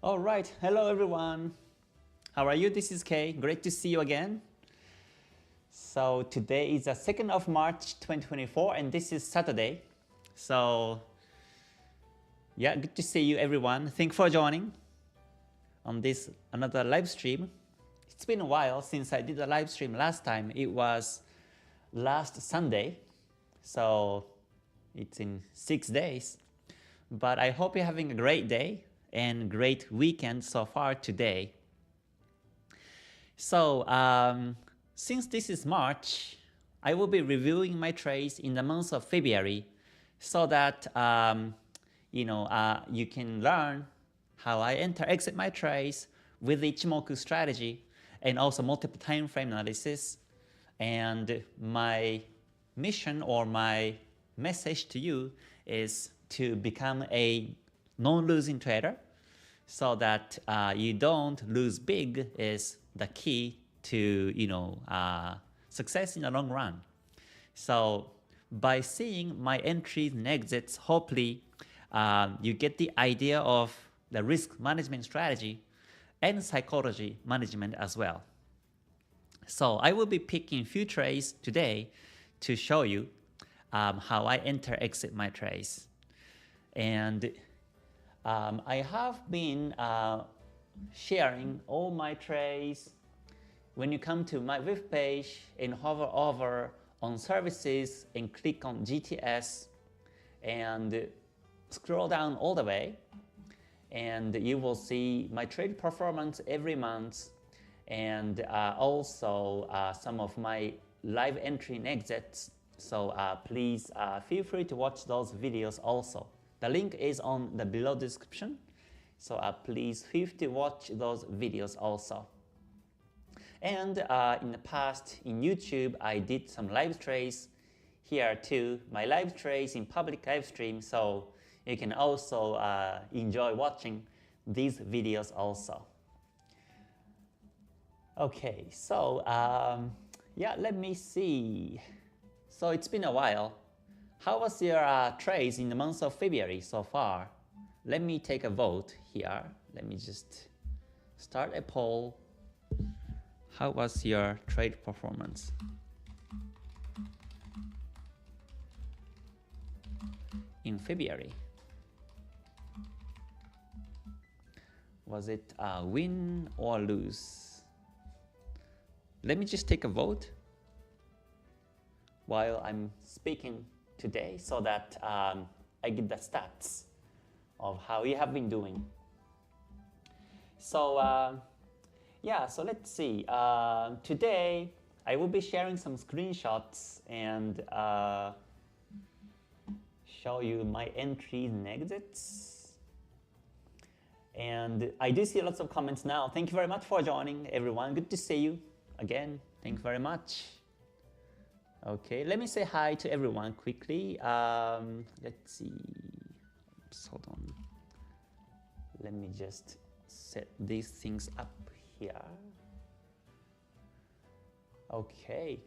All right, hello everyone. How are you? This is Kay. Great to see you again. So today is the 2nd of March 2024 and this is Saturday. So yeah, good to see you everyone. Thank you for joining on this another live stream. It's been a while since I did a live stream last time. It was last Sunday. So it's in 6 days. But I hope you're having a great day and great weekend so far today. So since this is March, I will be reviewing my trades in the month of February so that you can learn how I enter exit my trades with the Ichimoku strategy and also multiple time frame analysis. And my mission or my message to you is to become a non-losing trader so that you don't lose big is the key to success in the long run. So by seeing my entries and exits, hopefully you get the idea of the risk management strategy and psychology management as well. So I will be picking few trades today to show you how I enter exit my trades. And I have been sharing all my trades. When you come to my web page and hover over on services and click on GTS and scroll down all the way, and you will see my trade performance every month and also some of my live entry and exits. So please feel free to watch those videos also. The link is on the below description, so please feel free to watch those videos also. And in the past, in YouTube, I did some live trades here too, my live trades in public live stream, so you can also enjoy watching these videos also. Okay, so yeah, let me see. So it's been a while. How was your trades in the month of February so far? Let me take a vote here. Let me just start a poll. How was your trade performance? In February? Was it a win or lose? Let me just take a vote while I'm speaking today so that I get the stats of how you have been doing. So yeah, so let's see. Today I will be sharing some screenshots and show you my entries and exits. And I do see lots of comments now. Thank you very much for joining, everyone. Good to see you again. Thank you very much. Okay, let me say hi to everyone quickly. Let's see. Oops, hold on. Let me just set these things up here. Okay.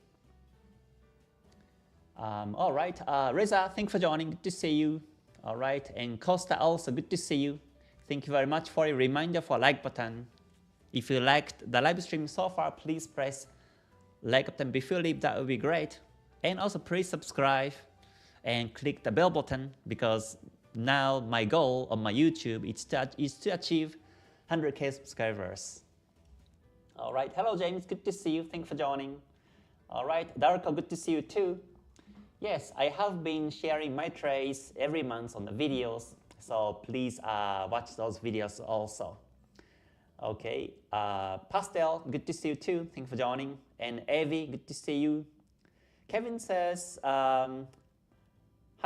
All right. Reza, thanks for joining. Good to see you. All right. And Costa also, good to see you. Thank you very much for a reminder for like button. If you liked the live stream so far, please press like button before you leave. That would be great. And also please subscribe and click the bell button because now my goal on my YouTube is to achieve 100K subscribers. All right. Hello, James. Good to see you. Thanks for joining. All right. Darko, good to see you too. Yes, I have been sharing my trades every month on the videos. So please watch those videos also. Okay. Pastel, good to see you too. Thanks for joining. And Avi, good to see you. Kevin says, hi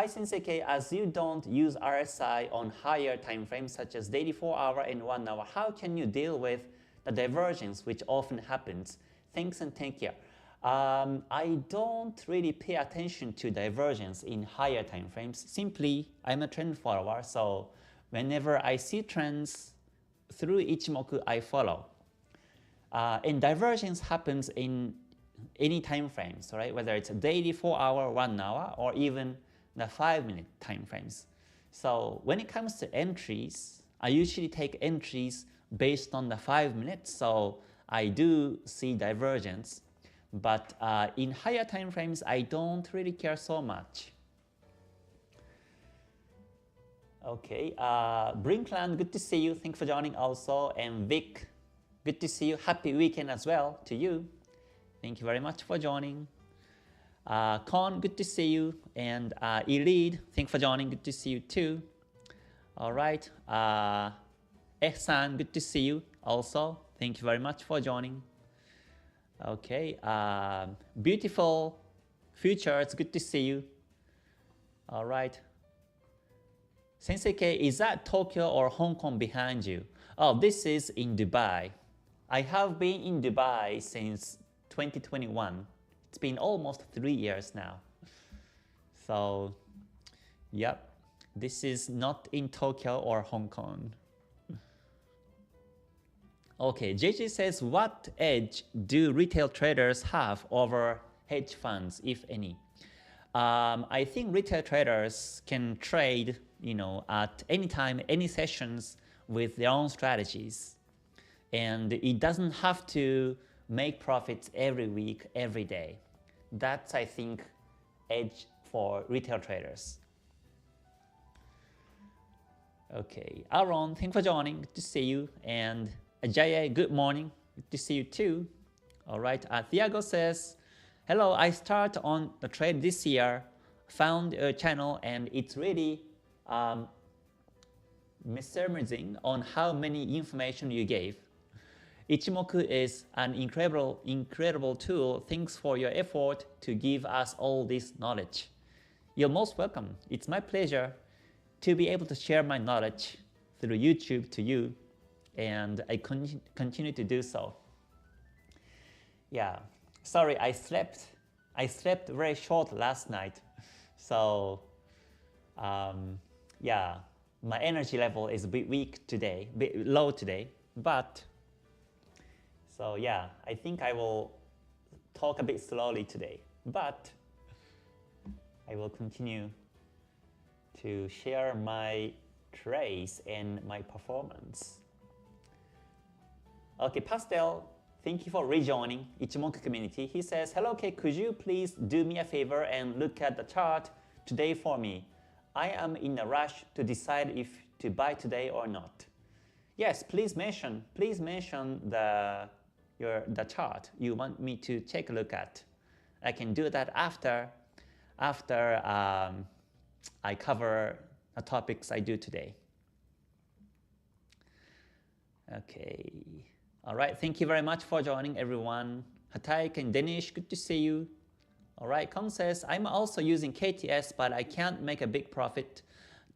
Sensei K, as you don't use RSI on higher time frames such as daily 4 hour and 1 hour, how can you deal with the divergence which often happens? Thanks and take care. I don't really pay attention to divergence in higher time frames. Simply, I'm a trend follower, so whenever I see trends through Ichimoku, I follow. And divergence happens in any time frames, right? Whether it's a daily 4 hour, 1 hour, or even the 5-minute time frames. So when it comes to entries, I usually take entries based on the 5 minutes, so I do see divergence. But in higher time frames, I don't really care so much. Okay, Brinkland, good to see you. Thanks for joining also. And Vic, good to see you. Happy weekend as well to you. Thank you very much for joining. Con, good to see you. And Elid, thanks for joining. Good to see you too. All right. Ehsan, good to see you also. Thank you very much for joining. Okay. Beautiful Futures, good to see you. All right. Sensei K, is that Tokyo or Hong Kong behind you? Oh, this is in Dubai. I have been in Dubai since 2021. It's been almost 3 years now. So, yep, this is not in Tokyo or Hong Kong. Okay, JJ says, what edge do retail traders have over hedge funds, if any? I think retail traders can trade, at any time, any sessions with their own strategies. And it doesn't have to make profits every week, every day. That's, I think, edge for retail traders. Okay, Aaron, thanks for joining. Good to see you. And Ajay, good morning. Good to see you too. All right, Thiago says, hello, I start on the trade this year, found a channel, and it's really mesmerizing on how many information you gave. Ichimoku is an incredible tool. Thanks for your effort to give us all this knowledge. You're most welcome. It's my pleasure to be able to share my knowledge through YouTube to you, and I continue to do so. Yeah, sorry, I slept very short last night, so yeah, my energy level is a bit weak today, a bit low today, but so yeah, I think I will talk a bit slowly today, but I will continue to share my trades and my performance. Okay, Pastel, thank you for rejoining Ichimoku community. He says, hello, Kay, could you please do me a favor and look at the chart today for me? I am in a rush to decide if to buy today or not. Yes, please mention the chart you want me to take a look at. I can do that after I cover the topics I do today. Okay. All right. Thank you very much for joining, everyone. Hataik and Danish, good to see you. All right. Kong says, I'm also using KTS, but I can't make a big profit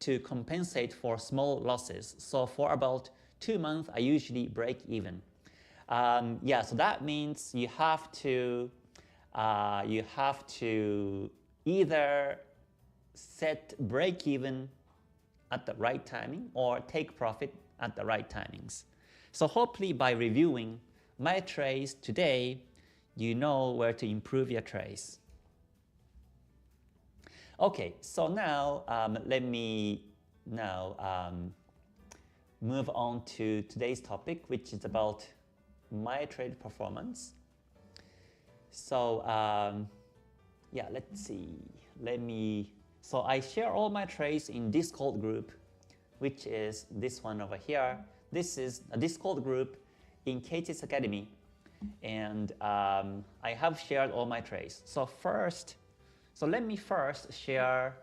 to compensate for small losses. So for about 2 months, I usually break even. Yeah, so that means you have to either set break even at the right timing or take profit at the right timings. So hopefully by reviewing my trades today, you know where to improve your trades. Okay, so now let me now move on to today's topic, which is about my trade performance. So yeah, let's see. So I share all my trades in Discord group, which is this one over here. This is a Discord group in KTS Academy, and I have shared all my trades. So let me first share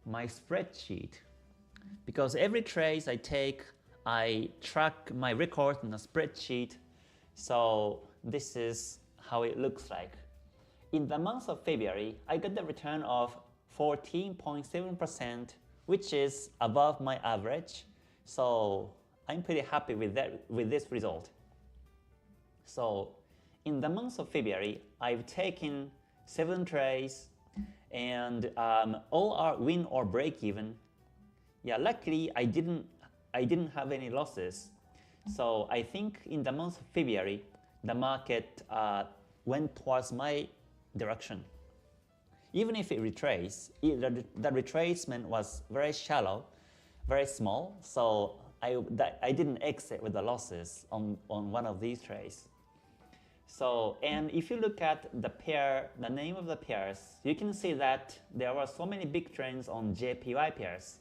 my spreadsheet, because every trade I take, I track my record in a spreadsheet. So this is how it looks like. In the month of February, I got the return of 14.7%, which is above my average. So I'm pretty happy with this result. So in the month of February, I've taken 7 trades, and all are win or break even. Yeah, luckily I didn't have any losses. So I think in the month of February, the market went towards my direction. Even if it retraced, the retracement was very shallow, very small. So I didn't exit with the losses on one of these trades. So, and if you look at the pair, the name of the pairs, you can see that there were so many big trends on JPY pairs.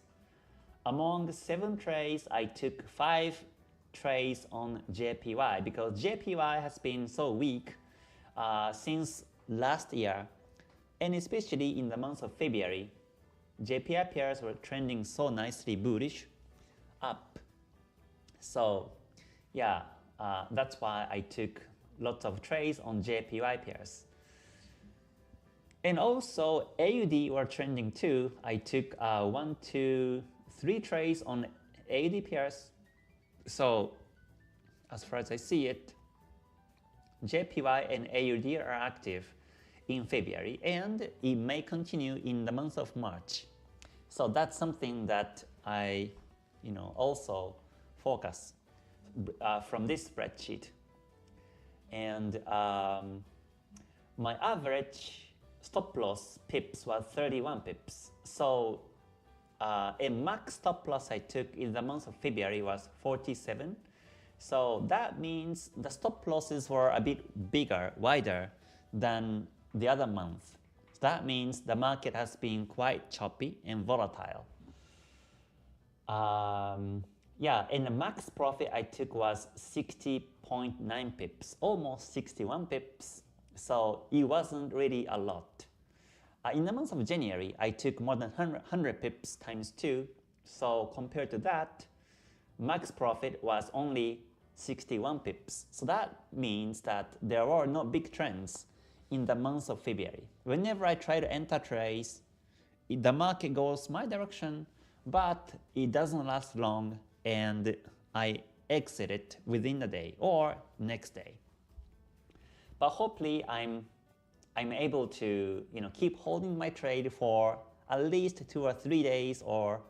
Among 7 trades, I took 5 trades on JPY because JPY has been so weak since last year, and especially in the month of February. JPY pairs were trending so nicely bullish up. So yeah, that's why I took lots of trades on JPY pairs. And also AUD were trending too. I took 1, 2, 3 trades on AUD pairs. So as far as I see it, JPY and AUD are active in February, and it may continue in the month of March. So that's something that I also focus from this spreadsheet. And my average stop loss pips was 31 pips. So a max stop loss I took in the month of February was 47. So that means the stop losses were a bit bigger, wider than the other month. So that means the market has been quite choppy and volatile. Yeah, and the max profit I took was 60.9 pips, almost 61 pips. So it wasn't really a lot. In the month of January, I took more than 100 pips times 2. So compared to that, max profit was only 61 pips. So that means that there were no big trends in the month of February. Whenever I try to enter trades, the market goes my direction, but it doesn't last long, and I exit it within the day or next day. But hopefully I'm able to keep holding my trade for at least 2 or 3 days, or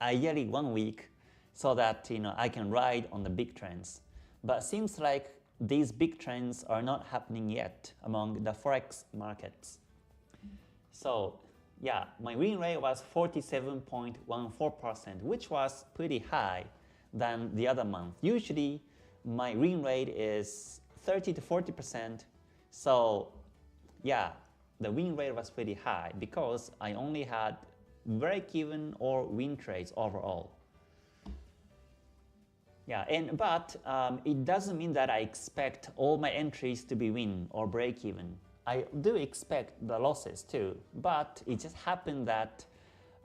ideally 1 week, so that I can ride on the big trends. But seems like these big trends are not happening yet among the Forex markets. So yeah, my win rate was 47.14%, which was pretty high than the other month. Usually my win rate is 30 to 40%. So yeah, the win rate was pretty high because I only had break-even or win trades overall. Yeah, but it doesn't mean that I expect all my entries to be win or break even. I do expect the losses too, but it just happened that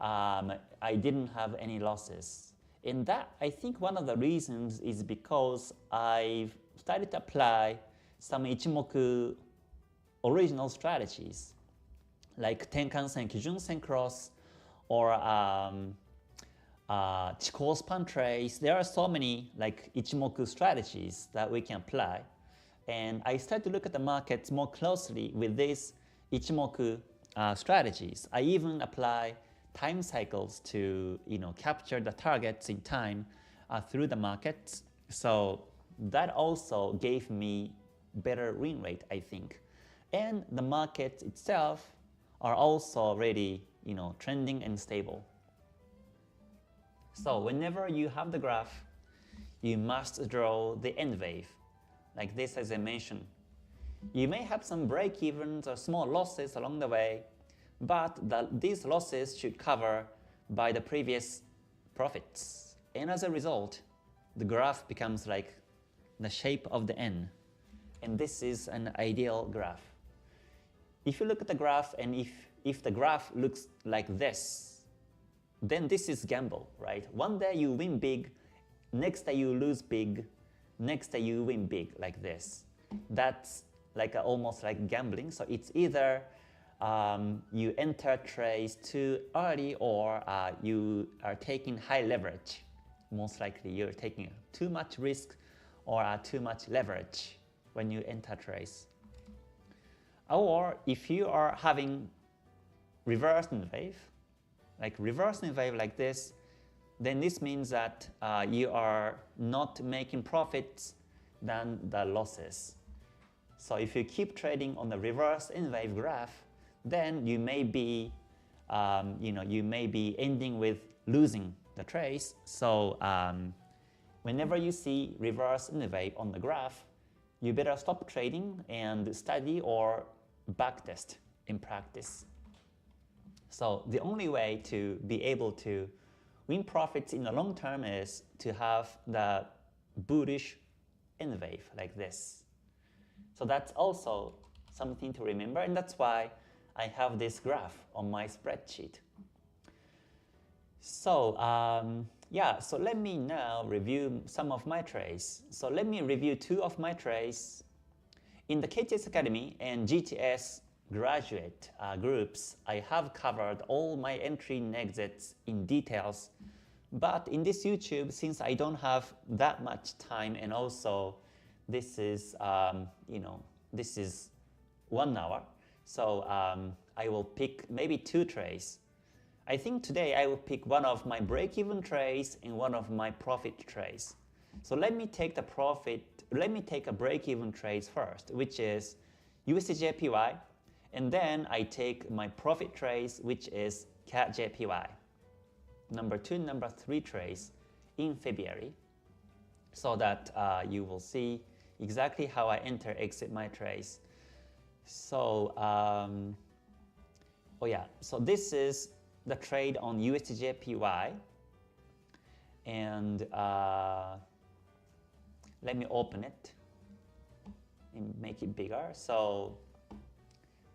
I didn't have any losses. And that, I think one of the reasons is because I've started to apply some Ichimoku original strategies, like Tenkan-sen, Kijun-sen cross, or Chikou span trades. There are so many like Ichimoku strategies that we can apply. And I started to look at the markets more closely with these Ichimoku strategies. I even apply time cycles to capture the targets in time through the markets. So that also gave me better win rate, I think. And the markets itself are also really trending and stable. So whenever you have the graph, you must draw the end wave, like this as I mentioned. You may have some break-evens or small losses along the way, but these losses should cover by the previous profits. And as a result, the graph becomes like the shape of the N. And this is an ideal graph. If you look at the graph, and if the graph looks like this, then this is gamble, right? One day you win big, next day you lose big, next day you win big, like this. That's like almost like gambling. So it's either you enter trades too early, or you are taking high leverage. Most likely you're taking too much risk or too much leverage when you enter trades. Or if you are having reverse wave, like this, then this means that you are not making profits than the losses. So if you keep trading on the reverse in wave graph, then you may be, you may be ending with losing the trades. So whenever you see reverse N wave on the graph, you better stop trading and study or backtest in practice. So the only way to be able to win profits in the long term is to have the bullish N wave like this. So that's also something to remember, and that's why I have this graph on my spreadsheet. So so let me now review some of my trades. So let me review 2 of my trades. In the KTS Academy and GTS graduate groups, I have covered all my entry and exits in details. But in this YouTube, since I don't have that much time, and also this is, this is 1 hour, so I will pick maybe 2 trades. I think today I will pick one of my break-even trades and one of my profit trades. So let me take a break-even trade first, which is USDJPY, and then I take my profit trades, which is CAD-JPY. Number 2, number 3 trades in February, so that you will see exactly how I enter, exit my trades. So, so this is the trade on USDJPY, and let me open it and make it bigger. So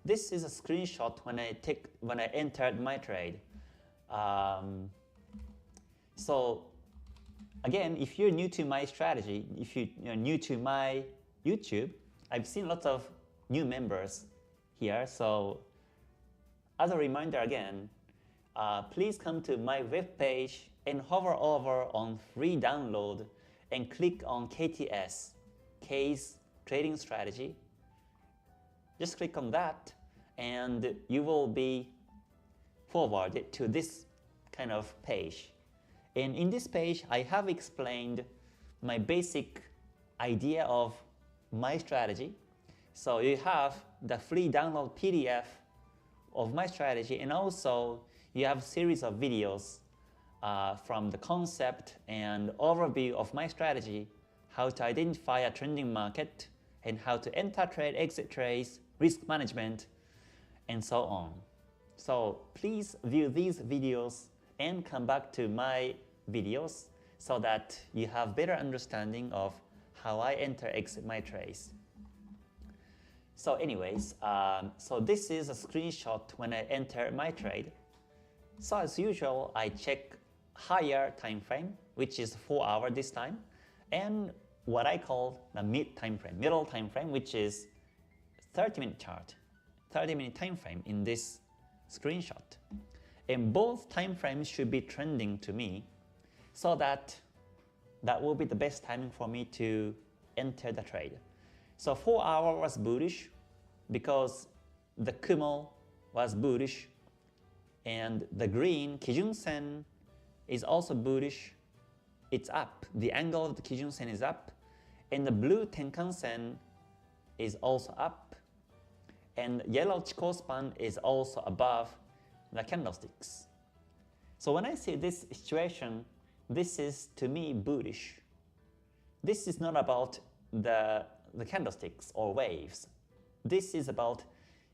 this is a screenshot when I entered my trade. So again, if you're new to my strategy, if you're new to my YouTube, I've seen lots of new members here. So as a reminder again, please come to my webpage and hover over on free download and click on KTS, K's trading strategy. Just click on that and you will be forwarded to this kind of page. And in this page, I have explained my basic idea of my strategy. So you have the free download PDF of my strategy, and also you have a series of videos from the concept and overview of my strategy, how to identify a trending market, and how to enter trade, exit trades, risk management, and so on. So please view these videos and come back to my videos so that you have better understanding of how I enter, exit my trades. So anyways, so this is a screenshot when I enter my trade. So as usual, I check higher time frame, which is 4 hours this time, and what I call the mid time frame, middle time frame, which is 30-minute chart, 30-minute time frame in this screenshot. And both time frames should be trending to me, so that will be the best timing for me to enter the trade. So 4 hours was bullish because the Kumo was bullish, and the green Kijun Sen is also bullish. It's up. The angle of the Kijun Sen is up, and the blue Tenkan Sen is also up, and yellow Chikou span is also above the candlesticks. So when I see this situation, this is to me bullish. This is not about the candlesticks or waves. This is about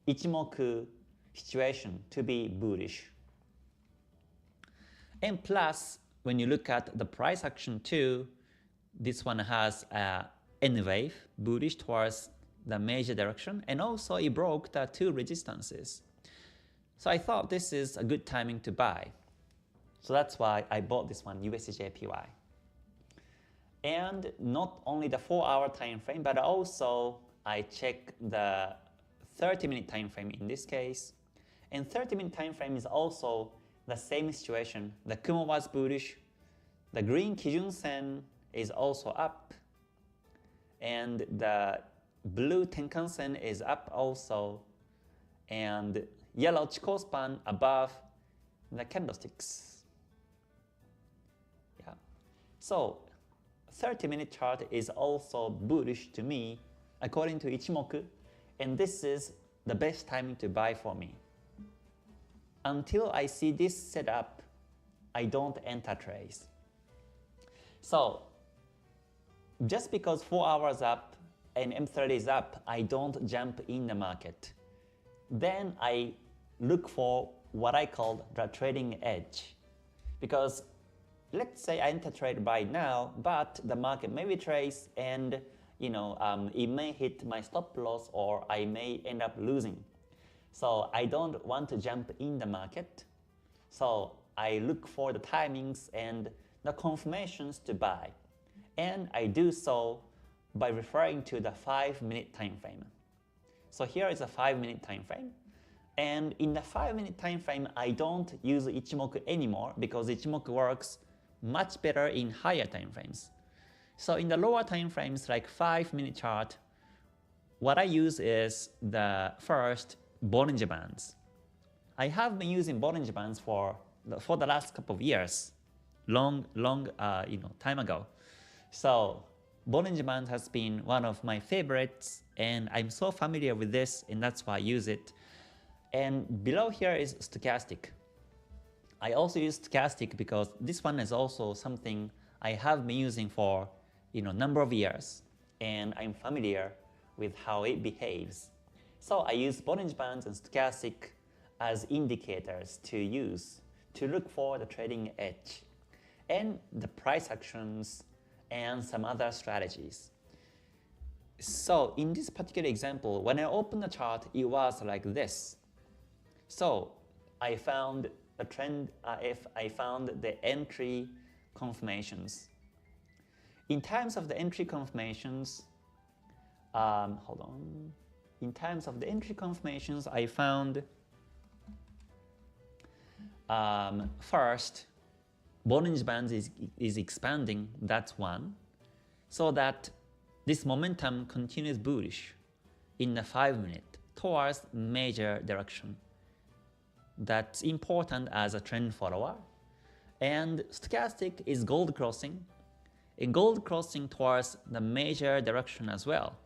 Ichimoku situation to be bullish. And plus, when you look at the price action too, this one has a N wave, bullish towards the major direction, and also it broke the 2 resistances. So I thought this is a good timing to buy. So that's why I bought this one, USDJPY. And not only the 4-hour time frame, but also I check the 30-minute time frame in this case. And 30-minute time frame is also the same situation. The Kumo was bullish, the green Kijun Sen is also up, and the blue Tenkan Sen is up also, and yellow Chikou span above the candlesticks. Yeah. So 30-minute chart is also bullish to me according to Ichimoku, and this is the best timing to buy for me. Until I see this setup, I don't enter trades. So just because 4 hours up and M30 is up, I don't jump in the market. Then I look for what I call the trading edge. Because let's say I enter trade right now, but the market may retrace and it may hit my stop loss or I may end up losing. So I don't want to jump in the market. So I look for the timings and the confirmations to buy. And I do so by referring to the 5-minute time frame. So here is a 5-minute time frame. And in the 5-minute time frame, I don't use Ichimoku anymore because Ichimoku works much better in higher time frames. So in the lower time frames, like 5-minute chart, what I use is the first Bollinger Bands. I have been using Bollinger Bands for the last couple of years, long time ago. So Bollinger Bands has been one of my favorites, and I'm so familiar with this, and that's why I use it. And below here is stochastic. I also use stochastic because this one is also something I have been using for number of years, and I'm familiar with how it behaves. So I use Bollinger Bands and stochastic as indicators to use to look for the trading edge and the price actions and some other strategies. So in this particular example, when I opened the chart, it was like this. So I found a trend, I found the entry confirmations. In terms of the entry confirmations, In terms of the entry confirmations, I found first, Bollinger Bands is expanding, that's one, so that this momentum continues bullish in the 5-minute towards major direction. That's important as a trend follower. And stochastic is gold crossing, and gold crossing towards the major direction as well.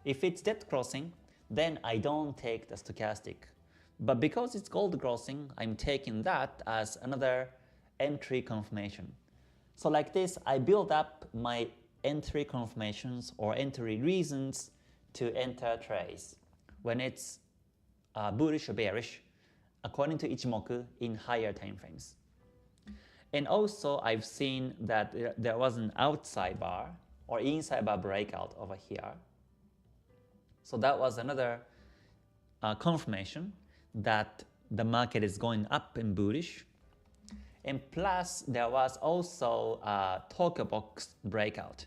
If it's dead crossing, then I don't take the stochastic. But because it's gold crossing, I'm taking that as another entry confirmation. So like this, I build up my entry confirmations or entry reasons to enter trades when it's bullish or bearish, according to Ichimoku in higher time frames. And also, I've seen that there was an outside bar or inside bar breakout over here. So that was another confirmation that the market is going up and bullish. And plus, there was also a Tokyo Box breakout.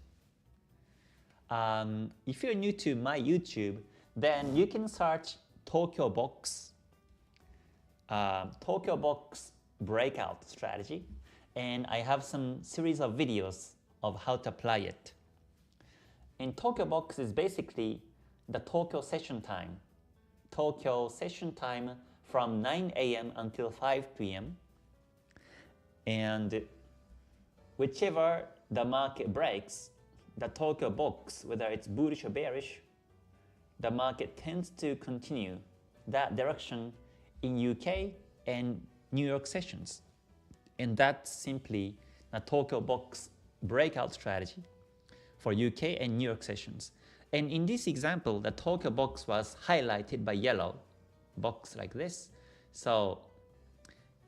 If you're new to my YouTube, then you can search Tokyo Box breakout strategy, and I have some series of videos of how to apply it. And Tokyo Box is basically the Tokyo session time. Tokyo session time from 9 a.m. until 5 p.m. And whichever the market breaks, the Tokyo Box, whether it's bullish or bearish, the market tends to continue that direction in UK and New York sessions. And that's simply a Tokyo Box breakout strategy for UK and New York sessions. And in this example, the Tokyo Box was highlighted by yellow, box like this. So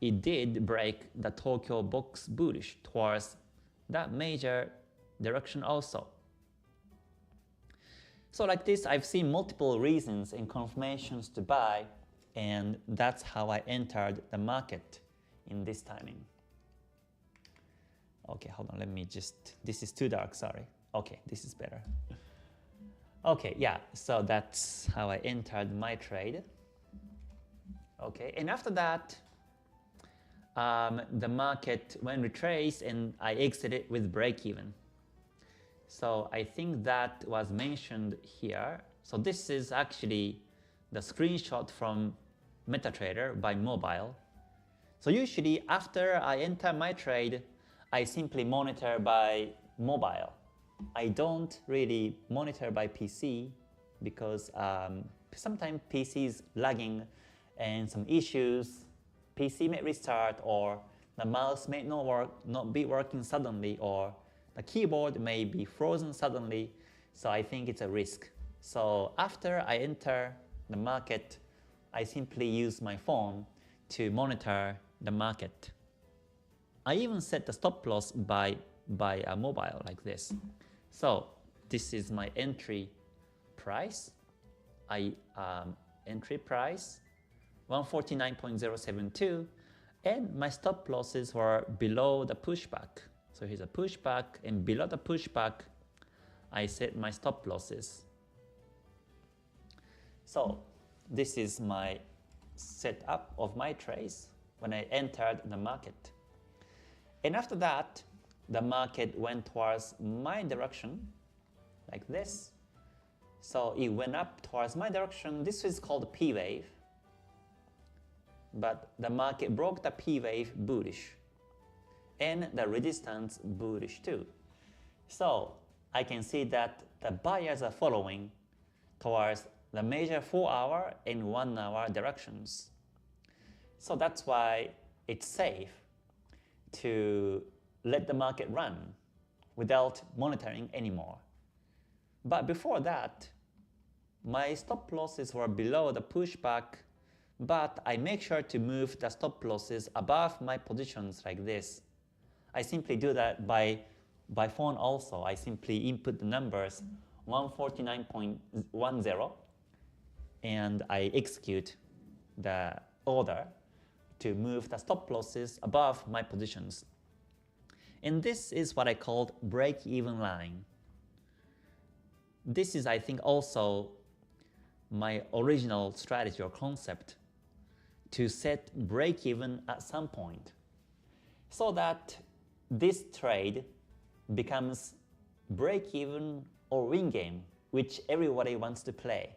it did break the Tokyo Box bullish towards that major direction also. So like this, I've seen multiple reasons and confirmations to buy, and that's how I entered the market in this timing. Okay, hold on, this is too dark, sorry. Okay, this is better. Okay, yeah, so that's how I entered my trade. Okay, and after that, the market went retraced and I exited with break even. So I think that was mentioned here. So this is actually the screenshot from MetaTrader by mobile. So usually after I enter my trade, I simply monitor by mobile. I don't really monitor by PC because sometimes PC is lagging and some issues. PC may restart or the mouse may not be working suddenly, or the keyboard may be frozen suddenly, so I think it's a risk. So after I enter the market, I simply use my phone to monitor the market. I even set the stop loss by a mobile like this. So this is my entry price. Entry price 149.072, and my stop losses were below the pushback. So here's a pushback, and below the pushback, I set my stop losses. So this is my setup of my trades when I entered the market. And after that, the market went towards my direction, like this. So it went up towards my direction. This is called P wave. But the market broke the P wave bullish, and the resistance bullish too. So I can see that the buyers are following towards the major 4-hour and 1-hour directions. So that's why it's safe to let the market run without monitoring anymore. But before that, my stop losses were below the pushback, but I make sure to move the stop losses above my positions like this. I simply do that by phone also. I simply input the numbers 149.10 and I execute the order to move the stop losses above my positions. And this is what I called break-even line. This is, I think, also my original strategy or concept, to set break-even at some point so that this trade becomes break-even or win game, which everybody wants to play.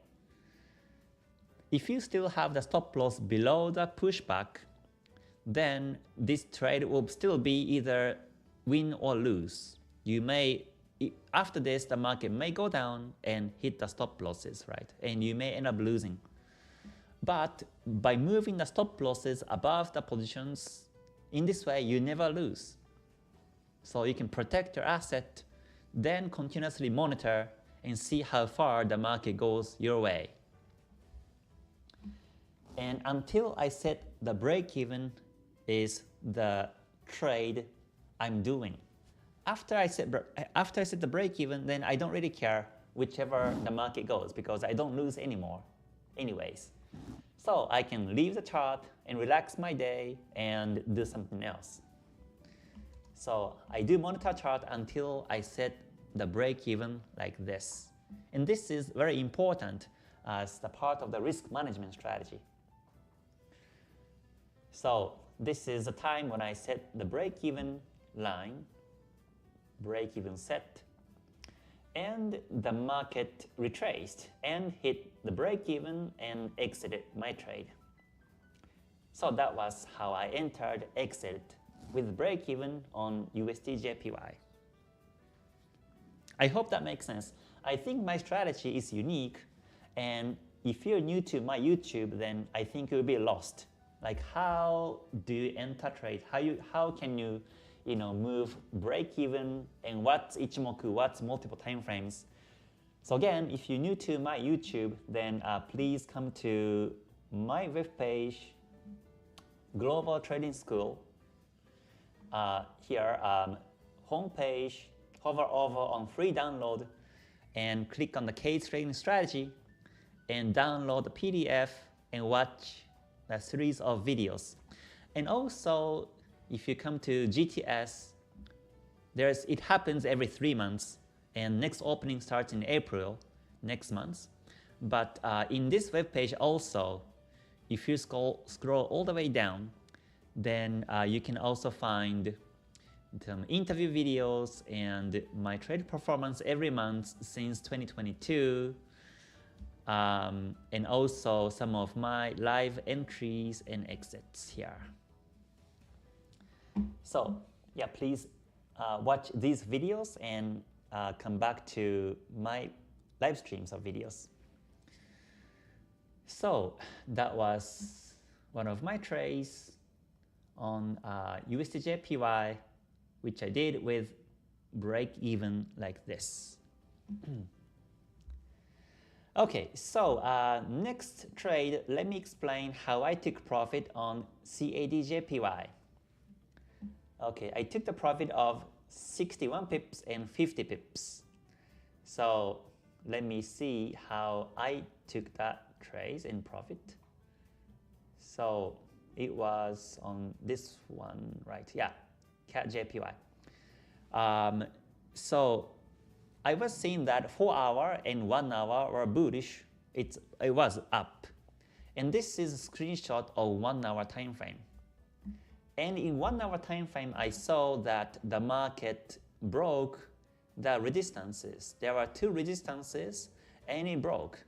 If you still have the stop loss below the pushback, then this trade will still be either win or lose. You may, after this, the market may go down and hit the stop losses, right? And you may end up losing. But by moving the stop losses above the positions, in this way you never lose. So you can protect your asset, then continuously monitor and see how far the market goes your way. And until I set the break-even is the trade I'm doing. After I set the break-even, then I don't really care whichever the market goes, because I don't lose anymore anyways. So I can leave the chart and relax my day and do something else. So I do monitor chart until I set the break-even like this. And this is very important as the part of the risk management strategy. So this is the time when I set the break-even line, break-even set, and the market retraced and hit the break-even and exited my trade. So that was how I entered, exited with break-even on USD JPY. I hope that makes sense. I think my strategy is unique, and if you're new to my YouTube, then I think you'll be lost. Like, how do you enter trade? How can you move break-even, and what's Ichimoku, what's multiple time frames? So again, if you're new to my YouTube, then please come to my webpage, Global Trading School. Here, homepage, hover over on free download, and click on the KTS Trading Strategy, and download the PDF and watch a series of videos. And also, if you come to GTS, it happens every 3 months, and next opening starts in April next month. But in this webpage also, if you scroll all the way down, then you can also find some interview videos and my trade performance every month since 2022, and also some of my live entries and exits here. So yeah, please watch these videos and come back to my live streams of videos. So that was one of my trades on USD JPY, which I did with break even like this. Okay, so next trade, let me explain how I took profit on CADJPY. Okay, I took the profit of 61 pips and 50 pips. So let me see how I took that trade in profit. So it was on this one, right? Yeah, CADJPY. So I was seeing that 4 hour and 1 hour were bullish. It was up. And this is a screenshot of 1 hour time frame. And in 1 hour time frame, I saw that the market broke the resistances. There were 2 resistances and it broke.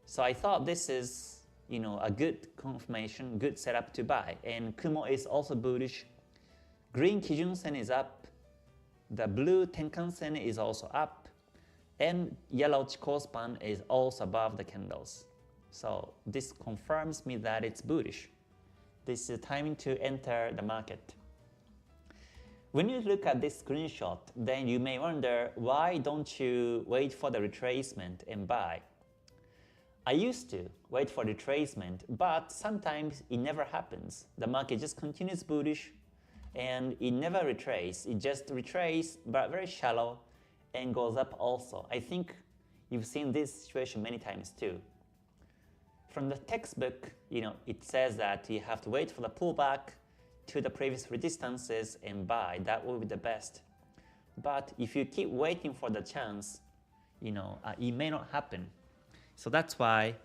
So I thought this is, a good confirmation, good setup to buy. And Kumo is also bullish. Green Kijun Sen is up. The blue Tenkan Sen is also up. And yellow Chikou span is also above the candles. So this confirms me that it's bullish. This is time to enter the market. When you look at this screenshot, then you may wonder, why don't you wait for the retracement and buy? I used to wait for retracement, but sometimes it never happens. The market just continues bullish and it never retraces. It just retraces, but very shallow, and goes up also. I think you've seen this situation many times too. From the textbook, it says that you have to wait for the pullback to the previous resistances and buy. That will be the best. But if you keep waiting for the chance, it may not happen. So that's why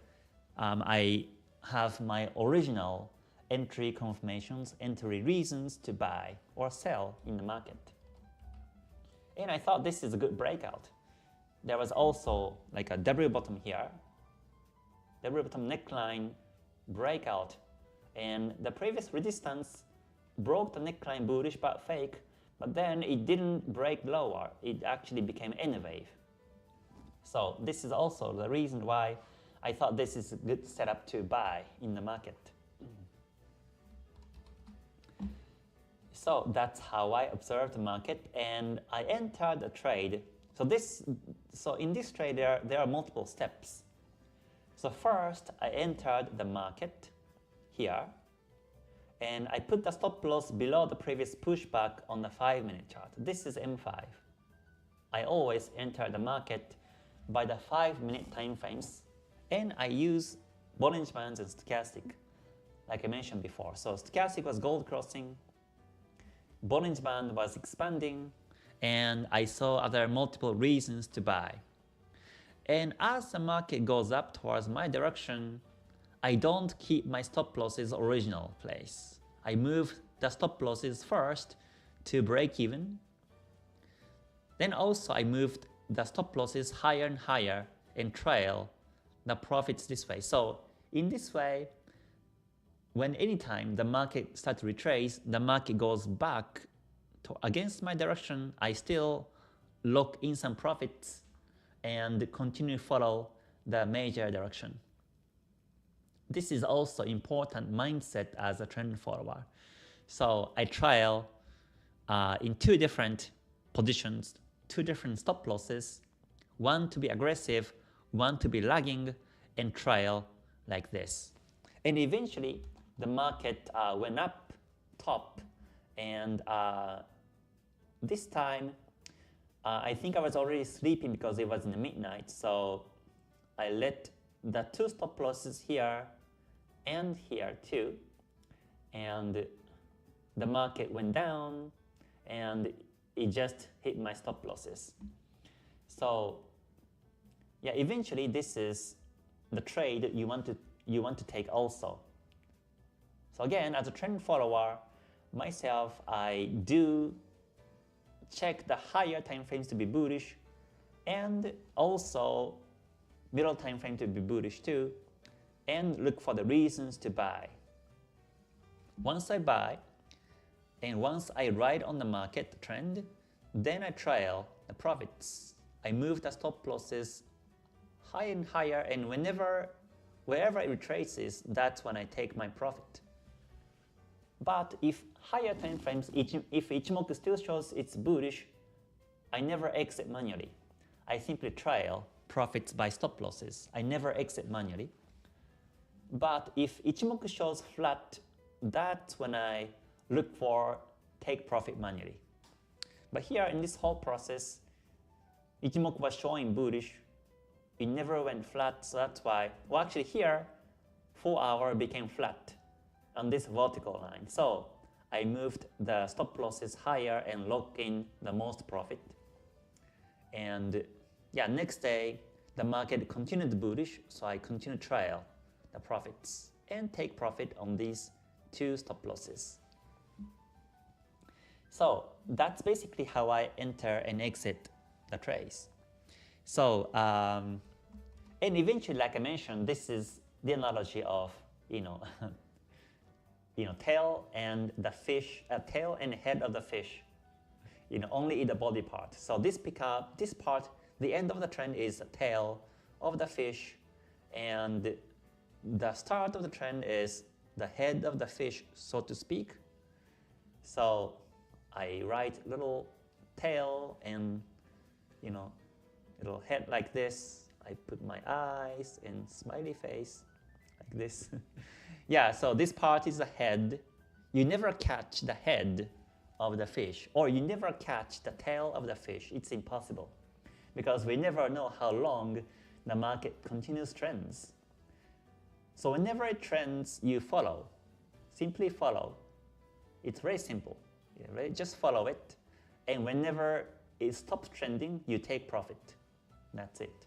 I have my original entry confirmations, entry reasons to buy or sell in the market. And I thought this is a good breakout. There was also like a W bottom here, W bottom neckline breakout, and the previous resistance broke the neckline bullish but fake, but then it didn't break lower. It actually became N wave. So this is also the reason why I thought this is a good setup to buy in the market. So that's how I observed the market, and I entered a trade. So in this trade there are multiple steps. So first I entered the market here, and I put the stop loss below the previous pushback on the 5-minute chart. This is M5. I always enter the market by the 5-minute time frames, and I use Bollinger Bands and stochastic, like I mentioned before. So stochastic was gold crossing, Bollinger Band was expanding, and I saw other multiple reasons to buy. And as the market goes up towards my direction, I don't keep my stop losses original place. I move the stop losses first to break even. Then also I moved the stop losses higher and higher and trail the profits this way. So in this way, when anytime the market starts to retrace, the market goes back to against my direction, I still lock in some profits and continue to follow the major direction. This is also important mindset as a trend follower. So I trail in 2 different positions, 2 different stop losses, one to be aggressive, one to be lagging, and trail like this. And eventually the market went up top, and this time I think I was already sleeping because it was in the midnight, so I let the 2 stop losses here and here too, and the market went down and it just hit my stop losses. So yeah, eventually this is the trade you want to take also. So again, as a trend follower, myself, I do check the higher time frames to be bullish, and also middle time frame to be bullish too, and look for the reasons to buy. Once I buy, and once I ride on the market trend, then I trail the profits. I move the stop losses higher and higher, and wherever it retraces, that's when I take my profit. But if higher time frames, if Ichimoku still shows it's bullish, I never exit manually. I simply trail profits by stop losses. I never exit manually. But if Ichimoku shows flat, that's when I look for take profit manually. But here in this whole process, Ichimoku was showing bullish. It never went flat, so that's why, well actually here, 4 hour became flat on this vertical line. So I moved the stop losses higher and locked in the most profit. And yeah, next day, the market continued bullish, so I continued trail the profits and take profit on these 2 stop losses. So that's basically how I enter and exit the trades. So, and eventually, like I mentioned, this is the analogy of, tail and the fish, tail and head of the fish, only eat the body part. So this part, the end of the trend is the tail of the fish, and the start of the trend is the head of the fish, so to speak. So I write little tail and, little head like this. I put my eyes and smiley face like this. Yeah, so this part is the head. You never catch the head of the fish, or you never catch the tail of the fish. It's impossible because we never know how long the market continues trends. So whenever it trends, you follow. Simply follow. It's very simple. Right? Just follow it. And whenever it stops trending, you take profit. That's it.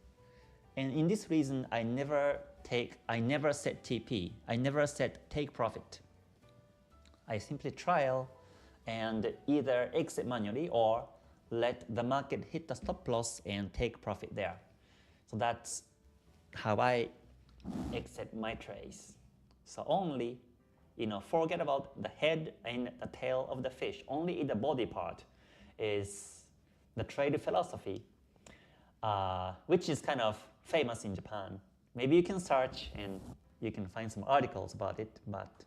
And in this reason, I never set TP. I never set take profit. I simply trial and either exit manually or let the market hit the stop loss and take profit there. So that's how I exit my trades. So only, forget about the head and the tail of the fish. Only in the body part is the trade philosophy, which is kind of famous in Japan. Maybe you can search and you can find some articles about it, but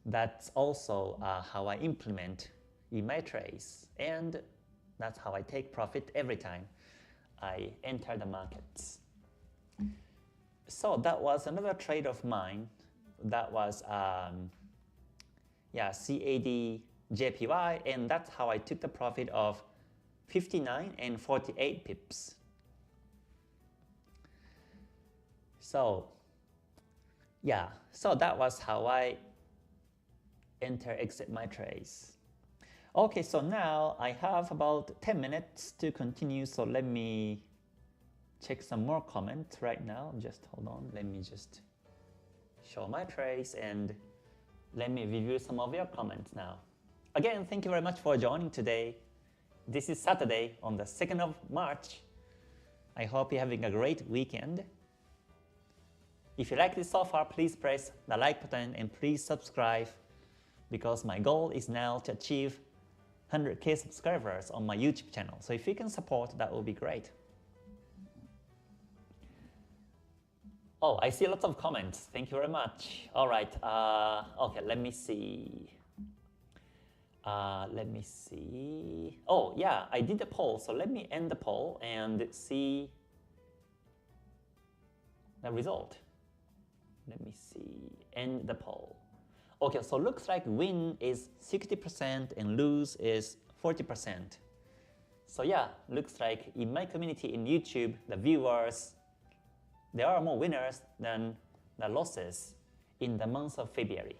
that's also how I implement in my trades, and that's how I take profit every time I enter the markets. So that was another trade of mine. That was CAD JPY, and that's how I took the profit of 59 and 48 pips. So yeah, so that was how I enter, exit my trades. Okay, so now I have about 10 minutes to continue, so let me check some more comments right now. Just hold on, let me just show my trades and let me review some of your comments now. Again, thank you very much for joining today. This is Saturday on the 2nd of March. I hope you're having a great weekend. If you like this so far, please press the like button and please subscribe, because my goal is now to achieve 100K subscribers on my YouTube channel. So if you can support, that would be great. Oh, I see lots of comments. Thank you very much. All right. Okay, let me see. Oh, yeah, I did the poll. So let me end the poll and see the result. Let me see. End the poll. Okay, so looks like win is 60% and lose is 40%. So yeah, looks like in my community in YouTube, the viewers, there are more winners than the losses in the month of February.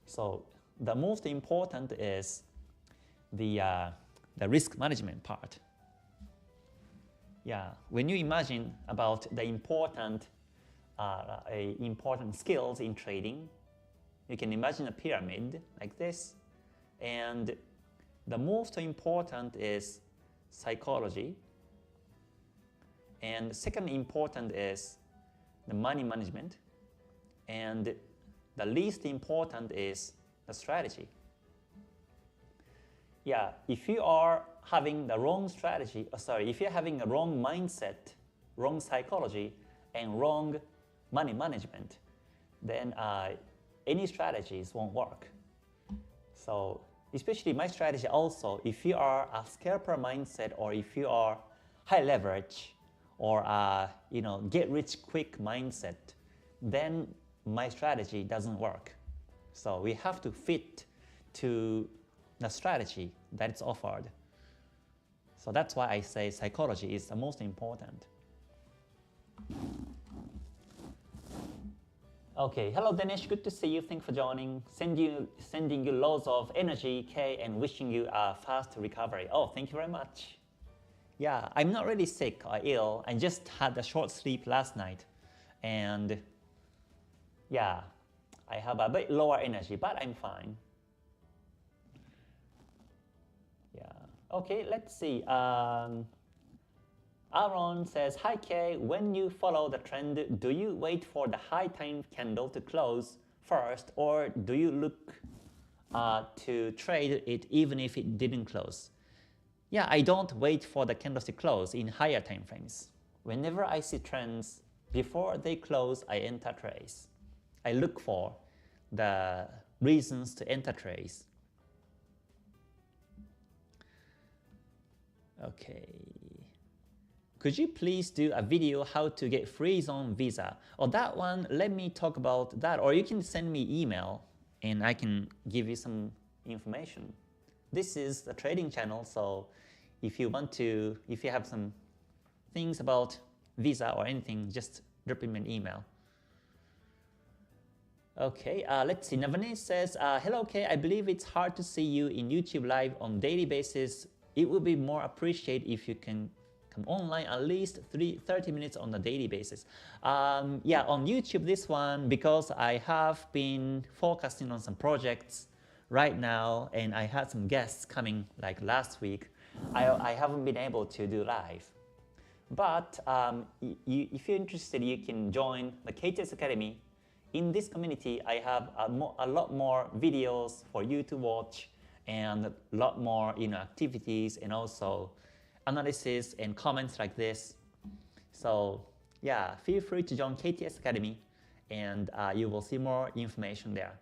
So the most important is the risk management part. Yeah, when you imagine about the important skills in trading, you can imagine a pyramid like this, and the most important is psychology, and second important is the money management, and the least important is the strategy. Yeah, if you are having the wrong strategy, if you're having a wrong mindset, wrong psychology, and wrong money management, then any strategies won't work. So especially my strategy also, if you are a scalper mindset or if you are high leverage or get rich quick mindset, then my strategy doesn't work. So we have to fit to the strategy that is offered. So that's why I say psychology is the most important. Okay, hello Dinesh, good to see you. Thanks for joining. Sending you loads of energy, Kay, and wishing you a fast recovery. Oh, thank you very much. Yeah, I'm not really sick or ill. I just had a short sleep last night. And yeah, I have a bit lower energy, but I'm fine. Yeah, okay, let's see. Aaron says, hi Kay, when you follow the trend, do you wait for the high time candle to close first, or do you look to trade it even if it didn't close? Yeah, I don't wait for the candles to close in higher time frames. Whenever I see trends, before they close, I enter trades. I look for the reasons to enter trades. Okay. Could you please do a video how to get free zone visa? Or that one, let me talk about that. Or you can send me email and I can give you some information. This is the trading channel, so if you have some things about visa or anything, just drop me an email. Okay, let's see. Navani says, hello Kay, I believe it's hard to see you in YouTube live on daily basis. It would be more appreciated if you can come online at least 30 minutes on a daily basis. Yeah, on YouTube this one, because I have been focusing on some projects right now and I had some guests coming like last week, I haven't been able to do live. But if you're interested, you can join the KTS Academy. In this community, I have a lot more videos for you to watch and a lot more activities and also analysis and comments like this. So yeah, feel free to join KTS Academy and you will see more information there.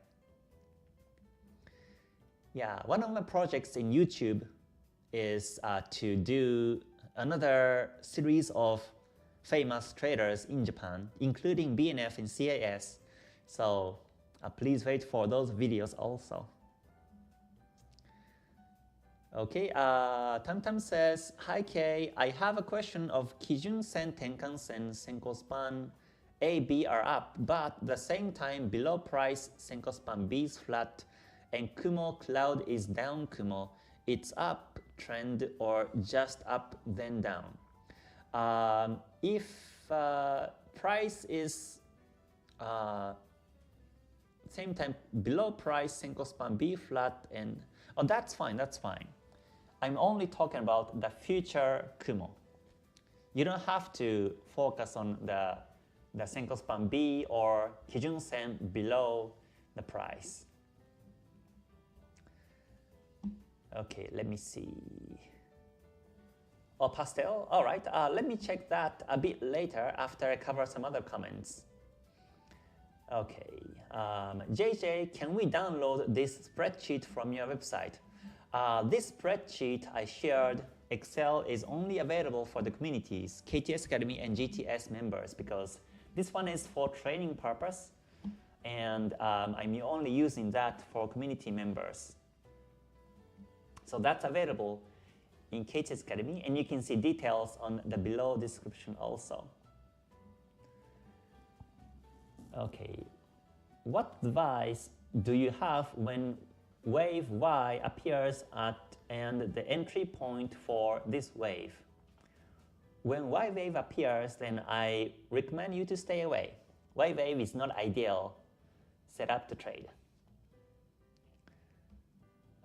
Yeah, one of my projects in YouTube is to do another series of famous traders in Japan, including BNF and CAS. So please wait for those videos also. Okay, Tamtam says, hi Kay, I have a question of Kijun Sen, Tenkan Sen, Senko Span A, B are up, but the same time below price Senko Span B is flat and Kumo cloud is down Kumo. It's up trend or just up then down. If price is same time below price Senko Span B flat and that's fine, that's fine. I'm only talking about the future Kumo. You don't have to focus on the Senko Span B or Kijun Sen below the price. Okay, let me see. Oh, pastel? All right, let me check that a bit later after I cover some other comments. Okay, JJ, can we download this spreadsheet from your website? This spreadsheet I shared, Excel, is only available for the communities, KTS Academy and GTS members, because this one is for training purpose, and I'm only using that for community members. So that's available in KTS Academy, and you can see details on the below description also. Okay, what advice do you have when wave Y appears at and the entry point for this wave? When Y wave appears, then I recommend you to stay away. Y wave is not ideal setup to trade.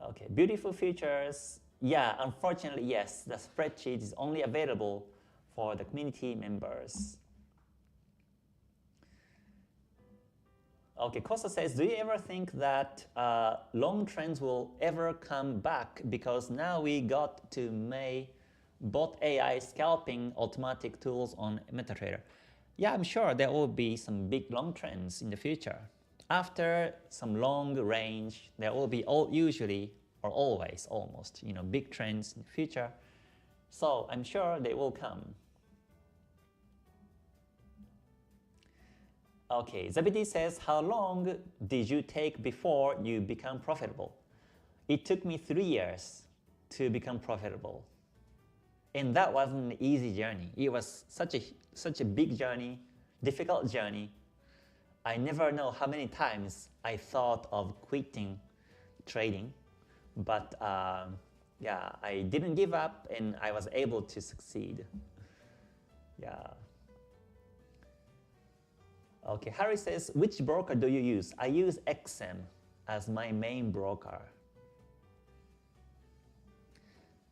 Okay, beautiful futures. Yeah, unfortunately, yes, the spreadsheet is only available for the community members. Okay, Costa says, do you ever think that long trends will ever come back? Because now we got to May bot AI scalping automatic tools on MetaTrader. Yeah, I'm sure there will be some big long trends in the future. After some long range, there will be usually or always, almost, big trends in the future. So I'm sure they will come. Okay, Zabidi says, how long did you take before you become profitable? It took me 3 years to become profitable. And that wasn't an easy journey. It was such a big journey, difficult journey. I never know how many times I thought of quitting trading, but yeah, I didn't give up and I was able to succeed. Yeah. Okay, Harry says, which broker do you use? I use XM as my main broker.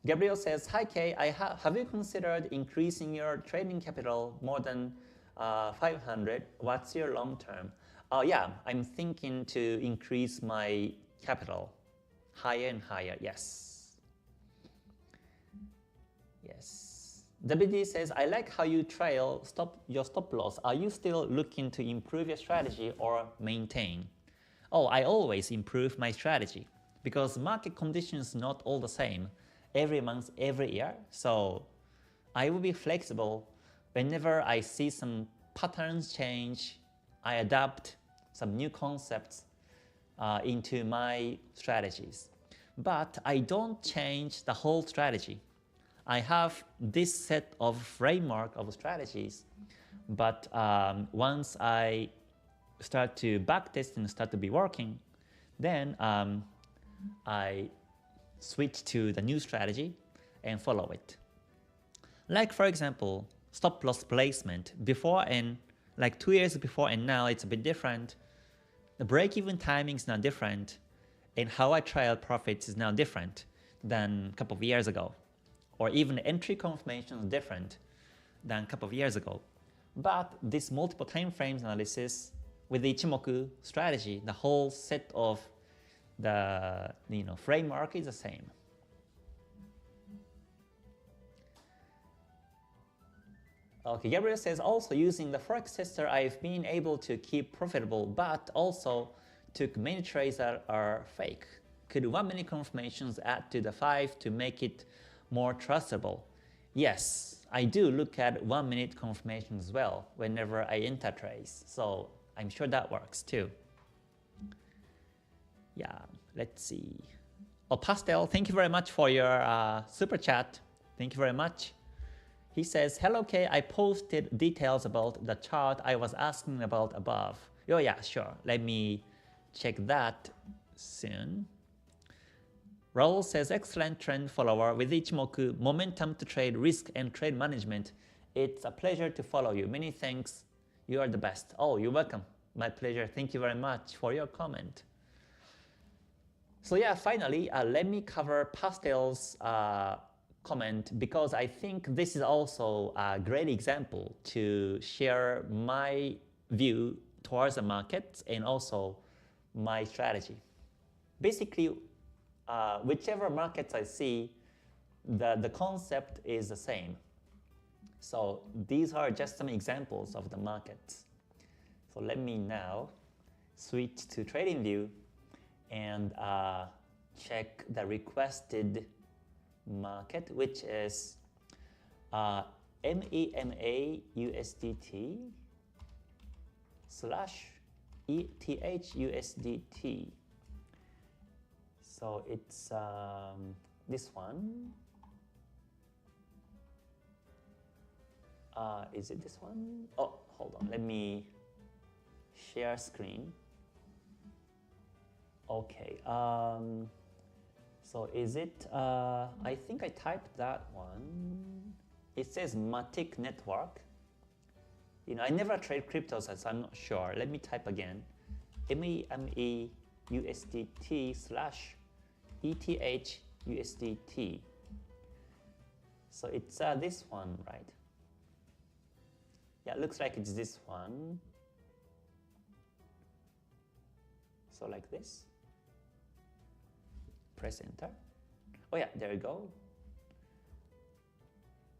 Gabriel says, hi Kay, have you considered increasing your trading capital more than 500? What's your long term? Oh yeah, I'm thinking to increase my capital higher and higher, yes. Yes. WD says, I like how you trail your stop loss. Are you still looking to improve your strategy or maintain? Oh, I always improve my strategy because market conditions not all the same every month, every year. So I will be flexible. Whenever I see some patterns change, I adapt some new concepts into my strategies. But I don't change the whole strategy. I have this set of framework of strategies, but once I start to backtest and start to be working, then I switch to the new strategy and follow it. Like for example, stop loss placement before and like 2 years before and now it's a bit different. The break-even timing is now different, and how I trail profits is now different than a couple of years ago. Or even entry confirmation is different than a couple of years ago. But this multiple time frames analysis with the Ichimoku strategy, the whole set of the framework is the same. Okay, Gabriel says, also using the Forex Tester, I've been able to keep profitable, but also took many trades that are fake. Could 1 minute confirmations add to the 5 to make it more trustable? Yes, I do look at 1 minute confirmation as well whenever I enter trades. So I'm sure that works too. Yeah, let's see. Oh, Pastel, thank you very much for your super chat. Thank you very much. He says, hello Kay, I posted details about the chart I was asking about above. Oh yeah, sure. Let me check that soon. Raul says, excellent trend follower with Ichimoku, momentum to trade, risk and trade management. It's a pleasure to follow you. Many thanks. You are the best. Oh, you're welcome. My pleasure. Thank you very much for your comment. So yeah, finally, let me cover Pastel's comment because I think this is also a great example to share my view towards the markets and also my strategy. Basically, whichever markets I see, the concept is the same. So these are just some examples of the markets. So let me now switch to TradingView and check the requested market, which is MEMA USDT / ETH USDT. So it's this one. Is it this one? Oh, hold on. Let me share screen. Okay. So is it? I think I typed that one. It says Matic Network. I never trade cryptos, so I'm not sure. Let me type again. MEMA USDT / ETH USDT. So it's this one, right? Yeah, it looks like it's this one. So like this. Press enter. Oh yeah, there you go.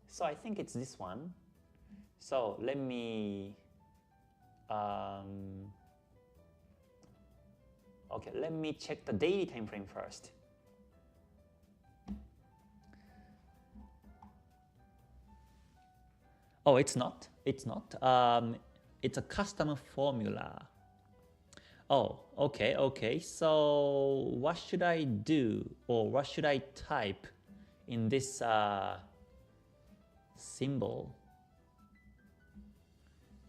So I think it's this one. So let me okay, let me check the daily time frame first. Oh, it's not. It's not. It's a custom formula. Oh, okay, okay. So what should I do, or what should I type in this symbol?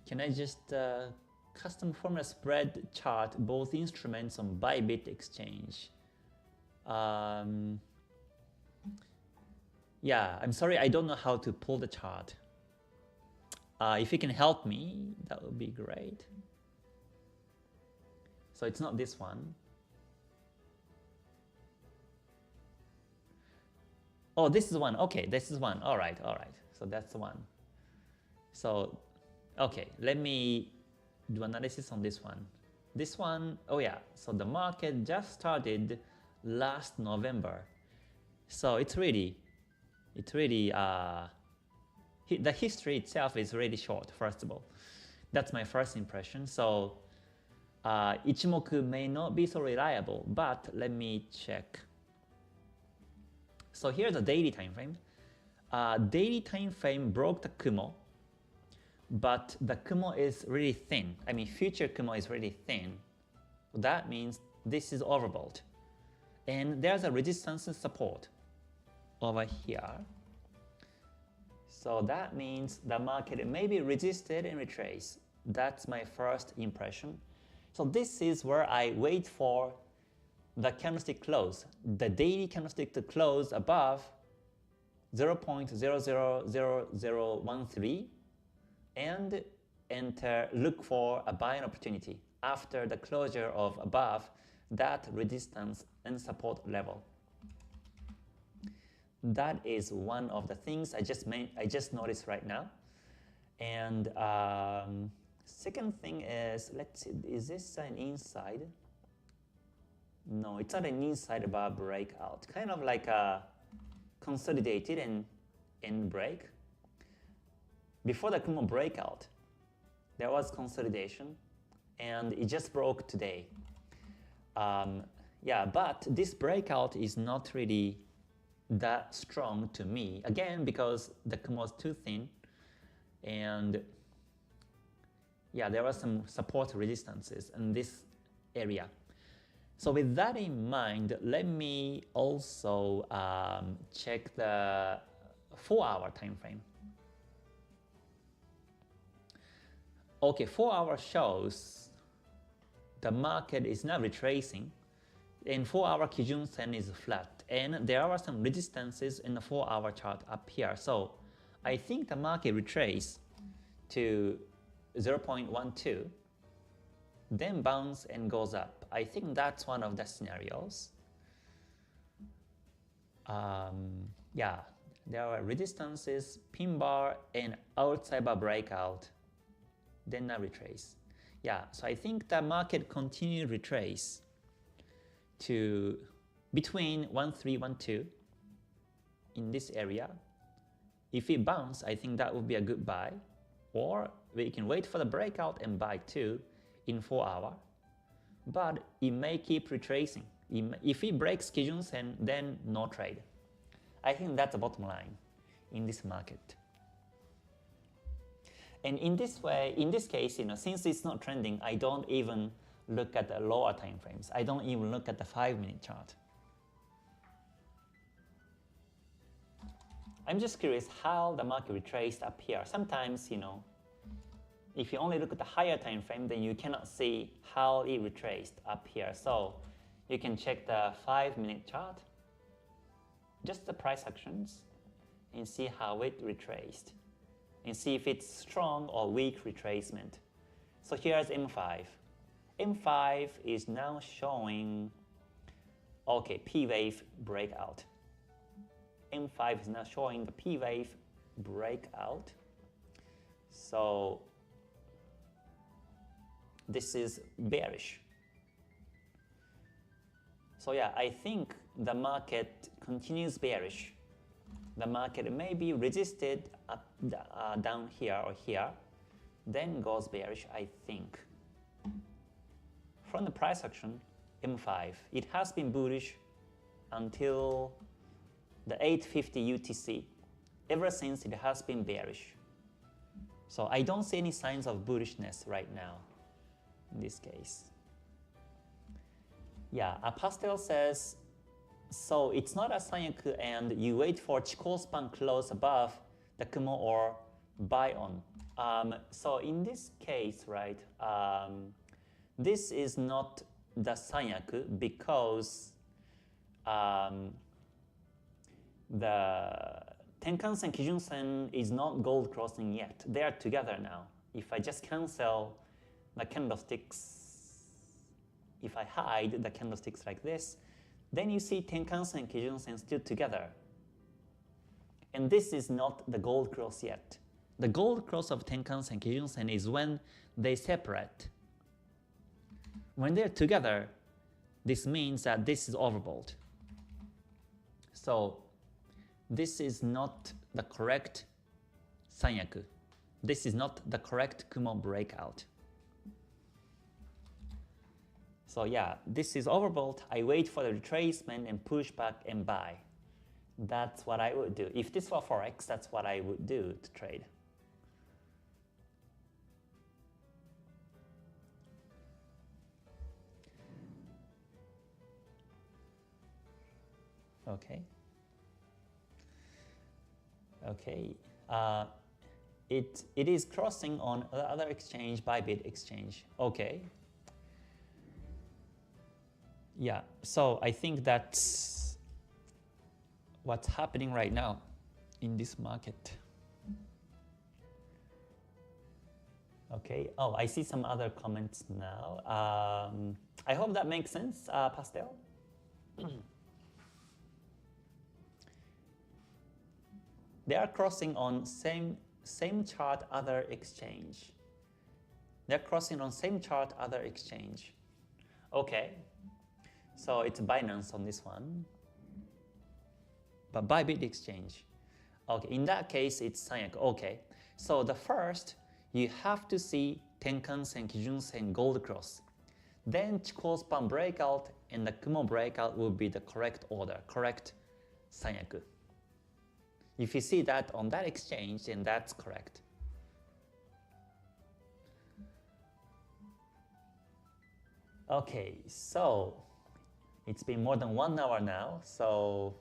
Can I just custom formula spread chart both instruments on Bybit exchange? Yeah, I'm sorry, I don't know how to pull the chart. If you can help me, that would be great. So it's not this one. Oh, this is one. Okay, this is one. All right, all right. So that's the one. So, okay, let me do analysis on this one. This one, oh yeah, so the market just started last November. So it's really, the history itself is really short, first of all. That's my first impression. So Ichimoku may not be so reliable, but let me check. So here's the daily time frame. Daily time frame broke the Kumo, but the Kumo is really thin. I mean, future Kumo is really thin. That means this is overbought. And there's a resistance and support over here. So that means the market may be resisted and retrace. That's my first impression. So this is where I wait for the candlestick close, the daily candlestick to close above 0.000013 and look for a buying opportunity after the closure of above that resistance and support level. That is one of the things I just noticed right now. And second thing is, let's see, is this an inside? No, it's not an inside bar breakout. Kind of like a consolidated and break. Before the Kumo breakout, there was consolidation, and it just broke today. Yeah, but this breakout is not really that strong to me. Again, because the Kumo is too thin, and yeah, there were some support resistances in this area. So with that in mind, let me also check the 4-hour time frame. Okay, 4-hour shows the market is now retracing, and 4-hour Kijun Sen is flat, and there are some resistances in the 4-hour chart up here. So I think the market retrace to 0.12, then bounce and goes up. I think that's one of the scenarios. Yeah, there are resistances, pin bar, and outside bar breakout, then a retrace. Yeah, so I think the market continue retrace to between 1312 in this area. If it bounce, I think that would be a good buy, or we can wait for the breakout and buy too in 4-hour, but it may keep retracing. If it breaks Kijun Sen, then no trade. I think that's the bottom line in this market. And in this way, in this case, since it's not trending, I don't even look at the lower time frames. I don't even look at the 5-minute chart. I'm just curious how the market retraced up here. Sometimes, if you only look at the higher time frame, then you cannot see how it retraced up here. So you can check the 5-minute chart, just the price actions, and see how it retraced, and see if it's strong or weak retracement. So here's M5. M5 is now showing, okay, P wave breakout. M5 is now showing the P wave breakout. So this is bearish. So yeah, I think the market continues bearish. The market may be resisted up, down here or here, then goes bearish, I think. From the price action, M5, it has been bullish until the 850 UTC. Ever since, it has been bearish. So I don't see any signs of bullishness right now in this case. Yeah, Pastel says, so it's not a Sanyaku and you wait for Chikou span close above the Kumo or buy on. So in this case, right, this is not the Sanyaku because the Tenkan-sen, Kijun-sen is not gold crossing yet. They are together now. If I just cancel the candlesticks, if I hide the candlesticks like this, then you see Tenkan-sen, Kijun-sen still together. And this is not the gold cross yet. The gold cross of Tenkan-sen, Kijun-sen is when they separate. When they're together, this means that this is overbought. So this is not the correct Sanyaku. This is not the correct Kumo breakout. So yeah, this is overbought. I wait for the retracement and push back and buy. That's what I would do. If this were Forex, that's what I would do to trade. Okay. Okay. It is crossing on the other exchange, Bybit exchange. Okay. Yeah, so I think that's what's happening right now in this market. Okay, oh, I see some other comments now. I hope that makes sense, Pastel. They are crossing on same chart, other exchange. They're crossing on same chart, other exchange. Okay. So it's Binance on this one, but Bybit exchange. Okay, in that case, it's Sanyaku. Okay, so the first, you have to see Tenkan-sen, Kijun-sen, gold cross. Then Chikou span breakout and the Kumo breakout will be the correct order, correct Sanyaku. If you see that on that exchange, then that's correct. Okay, so it's been more than 1 hour now, so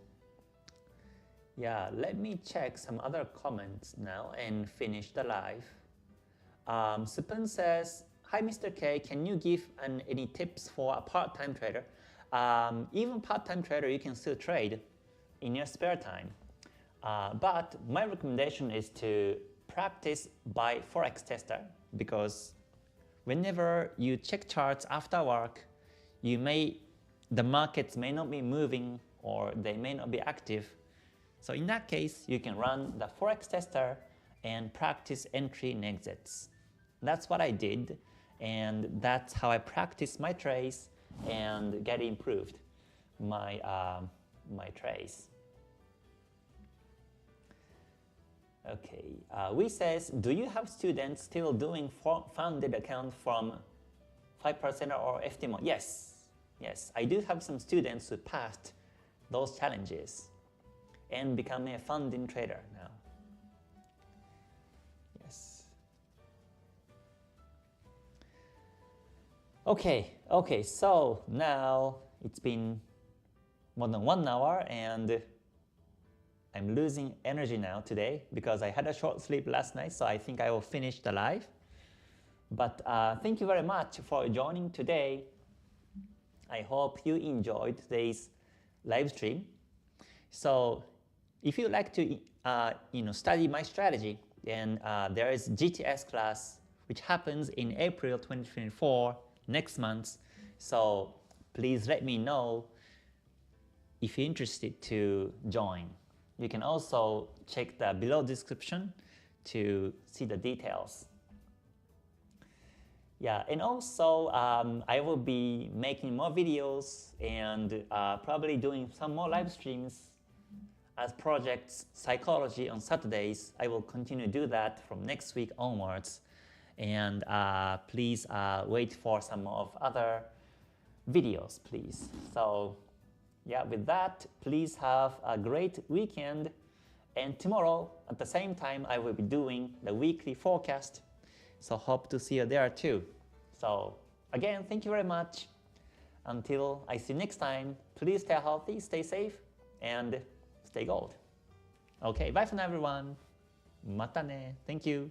yeah, let me check some other comments now and finish the live. Supun says, hi Mr. K, can you give any tips for a part-time trader? Even part-time trader, you can still trade in your spare time. But my recommendation is to practice by Forex Tester, because whenever you check charts after work, the markets may not be moving or they may not be active. So in that case, you can run the Forex Tester and practice entry and exits. That's what I did, and that's how I practice my trades and get improved my trades. Okay, we says, do you have students still doing funded account from 5% or FTMO? Yes. Yes, I do have some students who passed those challenges and become a funding trader now. Yes. Okay, so now it's been more than 1 hour and I'm losing energy now today because I had a short sleep last night, so I think I will finish the live. But thank you very much for joining today. I hope you enjoyed today's live stream. So if you like to study my strategy, then there is GTS class which happens in April 2024, next month. So please let me know if you're interested to join. You can also check the below description to see the details. Yeah, and also I will be making more videos and probably doing some more live streams as projects psychology on Saturdays. I will continue to do that from next week onwards. And please wait for some of other videos, please. So yeah, with that, please have a great weekend And tomorrow, at the same time, I will be doing the weekly forecast. So hope to see you there too. So again, thank you very much. Until I see you next time, please stay healthy, stay safe, and stay gold. Okay, bye for now, everyone. またね. Thank you.